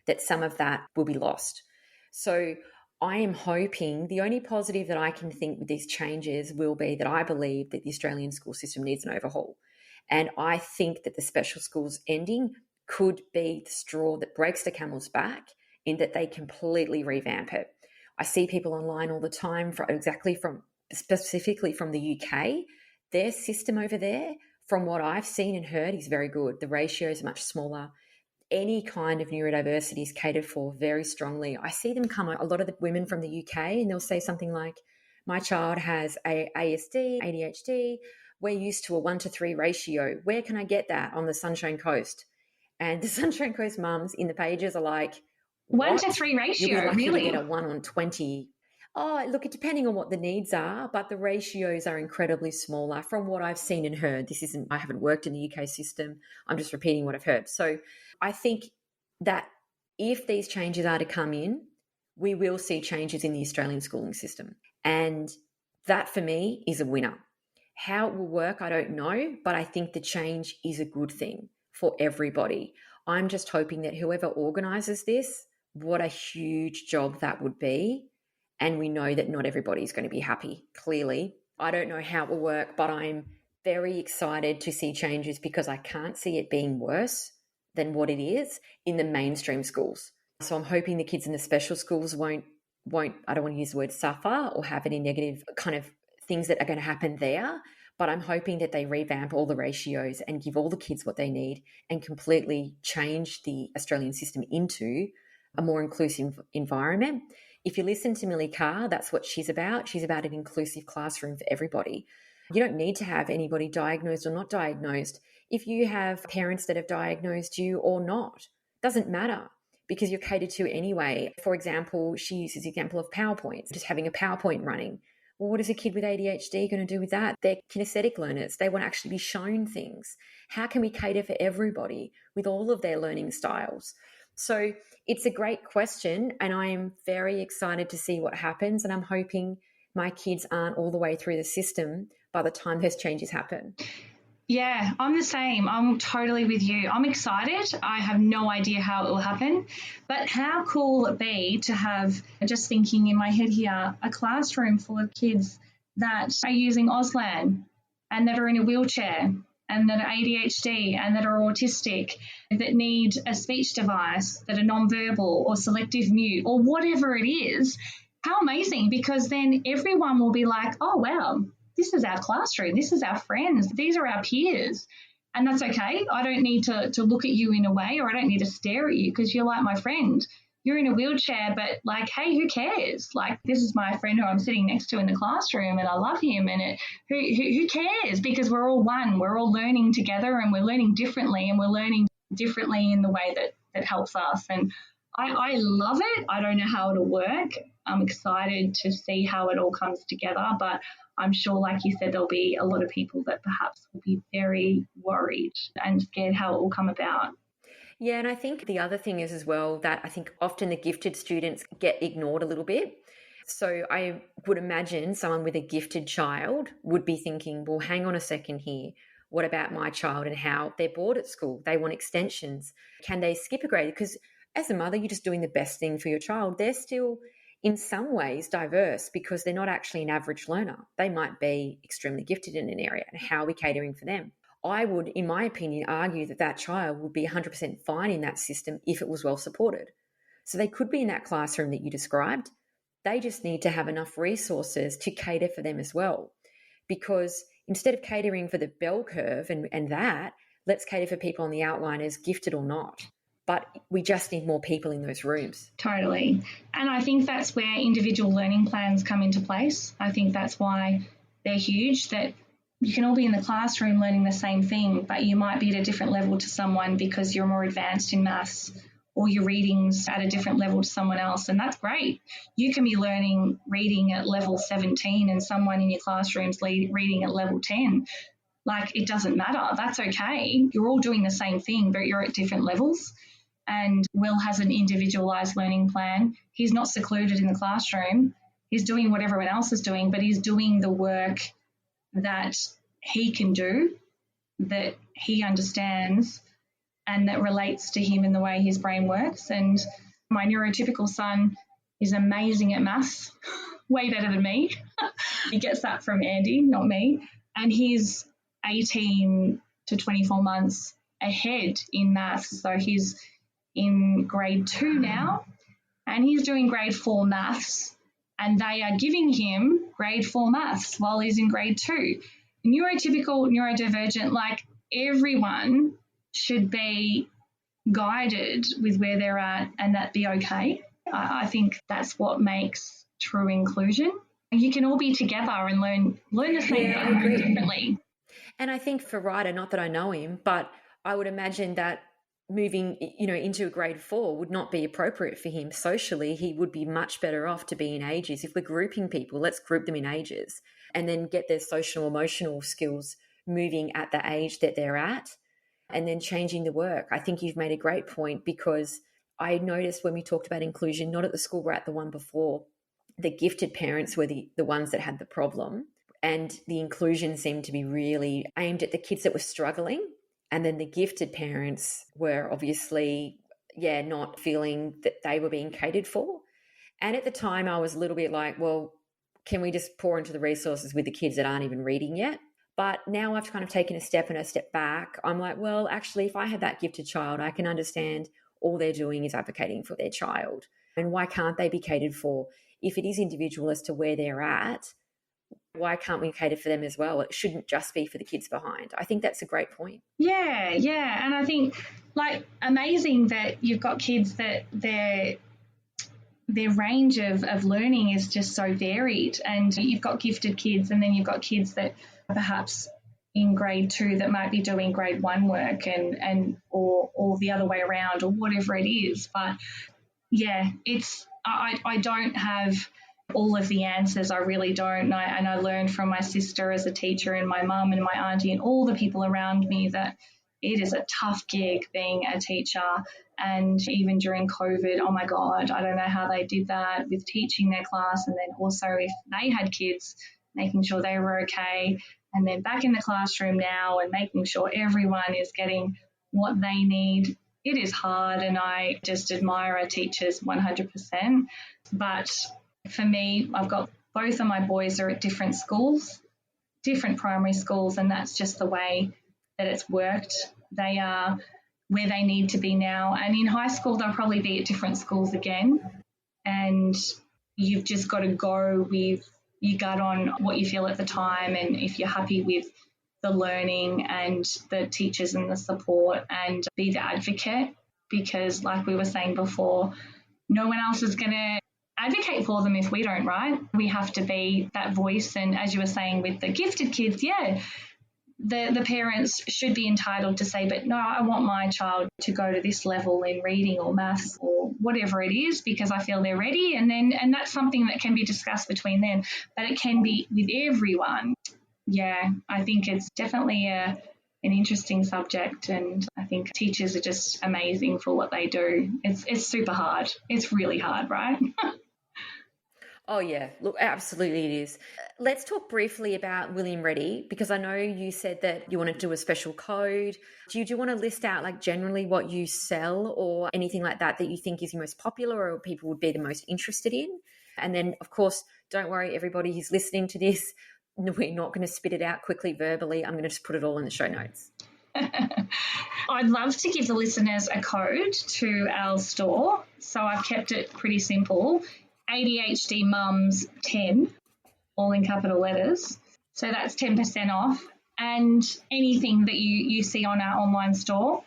that some of that will be lost. So I am hoping the only positive that I can think with these changes will be that I believe that the Australian school system needs an overhaul. And I think that the special schools ending could be the straw that breaks the camel's back in that they completely revamp it. I see people online all the time specifically from the UK. Their system over there, from what I've seen and heard, is very good. The ratios are much smaller. Any kind of neurodiversity is catered for very strongly. I see them come, a lot of the women from the UK, and they'll say something like, my child has ASD, ADHD. We're used to a 1-to-3 ratio. Where can I get that on the Sunshine Coast? And the Sunshine Coast mums in the pages are like, 1-to-3 ratio, you'll be lucky really? to get a 1-on-20. Oh, look, depending on what the needs are, but the ratios are incredibly smaller from what I've seen and heard. I haven't worked in the UK system. I'm just repeating what I've heard. So I think that if these changes are to come in, we will see changes in the Australian schooling system. And that for me is a winner. How it will work, I don't know, but I think the change is a good thing for everybody. I'm just hoping that whoever organises this, what a huge job that would be. And we know that not everybody is going to be happy, clearly. I don't know how it will work, but I'm very excited to see changes because I can't see it being worse than what it is in the mainstream schools. So I'm hoping the kids in the special schools won't, I don't want to use the word suffer or have any negative kind of things that are going to happen there, but I'm hoping that they revamp all the ratios and give all the kids what they need and completely change the Australian system into a more inclusive environment. If you listen to Millie Carr, that's what she's about. She's about an inclusive classroom for everybody. You don't need to have anybody diagnosed or not diagnosed. If you have parents that have diagnosed you or not, doesn't matter because you're catered to anyway. For example, she uses the example of PowerPoints, just having a PowerPoint running. Well, what is a kid with ADHD going to do with that? They're kinesthetic learners. They want to actually be shown things. How can we cater for everybody with all of their learning styles? So it's a great question, and I am very excited to see what happens, and I'm hoping my kids aren't all the way through the system by the time those changes happen. Yeah, I'm the same. I'm totally with you. I'm excited. I have no idea how it will happen, but how cool will it be to have, just thinking in my head here, a classroom full of kids that are using Auslan and that are in a wheelchair and that are ADHD and that are autistic, that need a speech device, that are nonverbal or selective mute or whatever it is. How amazing, because then everyone will be like, oh, wow, this is our classroom, this is our friends, these are our peers. And that's okay. I don't need to look at you in a way, or I don't need to stare at you because you're like my friend. You're in a wheelchair, but like, hey, who cares? Like, this is my friend who I'm sitting next to in the classroom and I love him, and who cares? Because we're all one. We're all learning together and we're learning differently, and we're learning differently in the way that helps us. And I love it. I don't know how it'll work. I'm excited to see how it all comes together, but I'm sure, like you said, there'll be a lot of people that perhaps will be very worried and scared how it will come about. Yeah, and I think the other thing is as well that I think often the gifted students get ignored a little bit. So I would imagine someone with a gifted child would be thinking, well, hang on a second here. What about my child and how they're bored at school? They want extensions. Can they skip a grade? Because as a mother, you're just doing the best thing for your child. They're still in some ways diverse because they're not actually an average learner. They might be extremely gifted in an area, and how are we catering for them? I would, in my opinion, argue that that child would be 100% fine in that system if it was well supported. So they could be in that classroom that you described. They just need to have enough resources to cater for them as well. Because instead of catering for the bell curve and that, let's cater for people on the outliners, gifted or not. But we just need more people in those rooms. Totally. And I think that's where individual learning plans come into place. I think that's why they're huge, that you can all be in the classroom learning the same thing, but you might be at a different level to someone because you're more advanced in maths, or your reading's at a different level to someone else. And that's great. You can be learning reading at level 17 and someone in your classroom's reading at level 10. Like, it doesn't matter. That's okay. You're all doing the same thing, but you're at different levels. And Will has an individualised learning plan. He's not secluded in the classroom. He's doing what everyone else is doing, but he's doing the work that he can do, that he understands, and that relates to him in the way his brain works. And my neurotypical son is amazing at maths, way better than me. He gets that from Andy, not me. And he's 18 to 24 months ahead in maths. So he's in grade 2 now, and he's doing grade 4 maths, and they are giving him grade 4 maths while he's in grade 2. Neurotypical, neurodivergent, like, everyone should be guided with where they're at, and that be okay. I think that's what makes true inclusion. You can all be together and learn the same thing differently. And I think for Ryder, not that I know him, but I would imagine that moving, into a grade 4 would not be appropriate for him socially. He would be much better off to be in ages. If we're grouping people, let's group them in ages and then get their social emotional skills moving at the age that they're at, and then changing the work. I think you've made a great point, because I noticed when we talked about inclusion, not at the school we're at, the one before, the gifted parents were the ones that had the problem, and the inclusion seemed to be really aimed at the kids that were struggling. And then the gifted parents were obviously, not feeling that they were being catered for. And at the time I was a little bit like, well, can we just pour into the resources with the kids that aren't even reading yet? But now I've kind of taken a step back. I'm like, well, actually, if I had that gifted child, I can understand all they're doing is advocating for their child. And why can't they be catered for? If it is individual as to where they're at, why can't we cater for them as well? It shouldn't just be for the kids behind. I think that's a great point. Yeah. And I think, amazing that you've got kids that their range of learning is just so varied. And you've got gifted kids, and then you've got kids that perhaps in grade 2 that might be doing grade 1 work or the other way around, or whatever it is. But yeah, I don't have all of the answers. I really don't. And I learned from my sister as a teacher, and my mum and my auntie and all the people around me, that it is a tough gig being a teacher. And even during COVID, oh my God, I don't know how they did that with teaching their class. And then also if they had kids, making sure they were okay. And then back in the classroom now and making sure everyone is getting what they need. It is hard, and I just admire our teachers 100%. But for me, I've got both of my boys are at different schools, different primary schools, and that's just the way that it's worked. They are where they need to be now. And in high school, they'll probably be at different schools again. And you've just got to go with your gut on what you feel at the time, and if you're happy with the learning and the teachers and the support, and be the advocate, because like we were saying before, no one else is going to advocate for them if we don't, right? We have to be that voice. And as you were saying with the gifted kids, the parents should be entitled to say, but no, I want my child to go to this level in reading or maths or whatever it is, because I feel they're ready. And that's something that can be discussed between them, but it can be with everyone. Yeah, I think it's definitely an interesting subject, and I think teachers are just amazing for what they do. It's super hard. It's really hard, right? Oh, yeah. Look, absolutely it is. Let's talk briefly about William Reddy, because I know you said that you want to do a special code. Do you want to list out generally what you sell or anything like that you think is most popular or people would be the most interested in? And then, of course, don't worry, everybody who's listening to this, we're not going to spit it out quickly verbally. I'm going to just put it all in the show notes. I'd love to give the listeners a code to our store. So I've kept it pretty simple. ADHD Mums 10, all in capital letters. So that's 10% off. And anything that you see on our online store,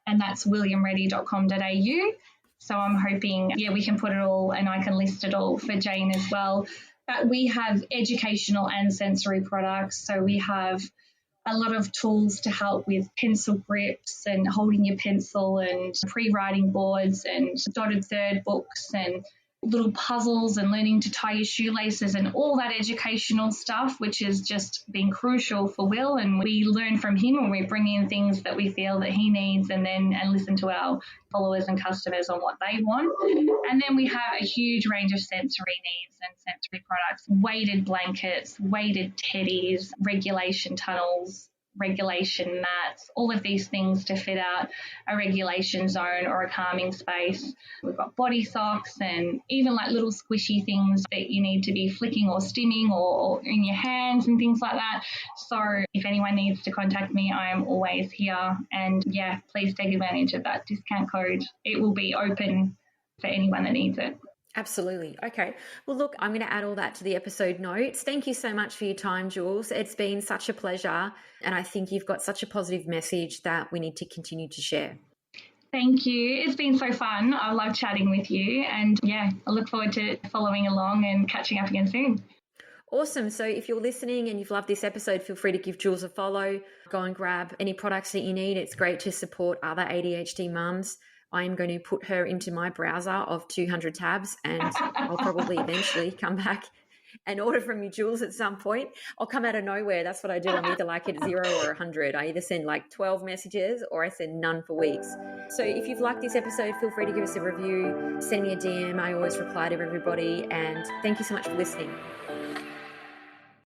and that's williamreddy.com.au. So I'm hoping, we can put it all and I can list it all for Jane as well. But we have educational and sensory products. So we have a lot of tools to help with pencil grips and holding your pencil and pre-writing boards and dotted third books and little puzzles and learning to tie your shoelaces and all that educational stuff, which has just been crucial for Will. And we learn from him when we bring in things that we feel that he needs and listen to our followers and customers on what they want. And then we have a huge range of sensory needs and sensory products, weighted blankets, weighted teddies, regulation tunnels, regulation mats, all of these things to fit out a regulation zone or a calming space. We've got body socks and even like little squishy things that you need to be flicking or stimming or in your hands and things like that. So if anyone needs to contact me, I am always here. And please take advantage of that discount code. It will be open for anyone that needs it. Absolutely. Okay. Well, look, I'm going to add all that to the episode notes. Thank you so much for your time, Jules. It's been such a pleasure. And I think you've got such a positive message that we need to continue to share. Thank you. It's been so fun. I love chatting with you. And I look forward to following along and catching up again soon. Awesome. So if you're listening and you've loved this episode, feel free to give Jules a follow. Go and grab any products that you need. It's great to support other ADHD mums. I am going to put her into my browser of 200 tabs and I'll probably eventually come back and order from you, Jules, at some point. I'll come out of nowhere. That's what I do. I'm either like at 0 or 100. I either send like 12 messages or I send none for weeks. So if you've liked this episode, feel free to give us a review, send me a DM. I always reply to everybody. And thank you so much for listening.